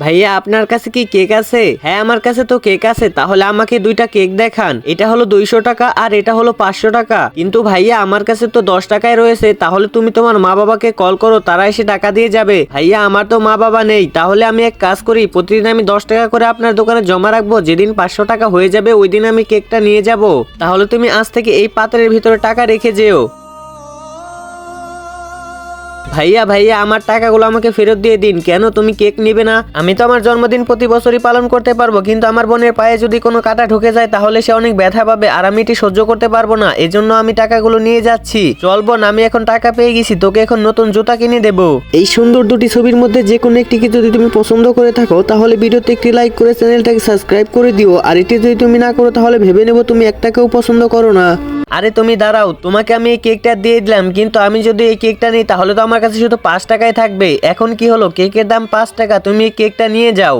ভাইয়া আপনার কাছে কি কেক আছে? হ্যাঁ আমার কাছে তো কেক আছে। তাহলে আমাকে দুইটা কেক দেখান। এটা হলো 200 টাকা আর এটা হলো 500 টাকা। কিন্তু ভাইয়া আমার কাছে তো 10 টাকায় রয়েছে। তাহলে তুমি তোমার মা বাবাকে কল করো, তারা এসে টাকা দিয়ে যাবে। ভাইয়া আমার তো মা বাবা নেই। তাহলে আমি এক কাজ করি, প্রতিদিন আমি 10 টাকা করে আপনার দোকানে জমা রাখবো। যেদিন 500 টাকা হয়ে যাবে ওই দিন আমি কেকটা নিয়ে যাব। তাহলে তুমি আজ থেকে এই পাত্রের ভিতরে টাকা রেখে যেও। ভাইয়া ভাইয়া আমার টাকাগুলো আমাকে ফেরত দিয়ে দিন। কেন তুমি কেক নিবে না? আমি তো আমার জন্মদিন প্রতি বছরই পালন করতে পারবো, কিন্তু আমার বোনের পায়ে যদি কোনো কাঁটা ঢুকে যায় তাহলে সে অনেক ব্যথা পাবে আর আমি এটি সহ্য করতে পারবো না। এজন্য আমি টাকাগুলো নিয়ে যাচ্ছি। চল বোন, আমি এখন টাকা পেয়ে গেছি, তোকে এখন নতুন জুতা কিনে দেবো। এই সুন্দর দুটি ছবির মধ্যে যে কোনো একটিকে যদি তুমি পছন্দ করে থাকো তাহলে ভিডিওতে একটি লাইক করে চ্যানেলটাকে সাবস্ক্রাইব করে দিও। আর এটি যদি তুমি না করো তাহলে ভেবে নেবো তুমি একটাকেও পছন্দ করো না। আরে তুমি দাঁড়াও, তোমাকে আমি এই কেকটা দিয়ে দিলাম, কিন্তু আমি যদি এই কেকটা নিই তাহলে তো আমার কাছে শুধু 5 টাকায় থাকবে। এখন কি হলো, কেকের দাম 5 টাকা, তুমি এই কেকটা নিয়ে যাও।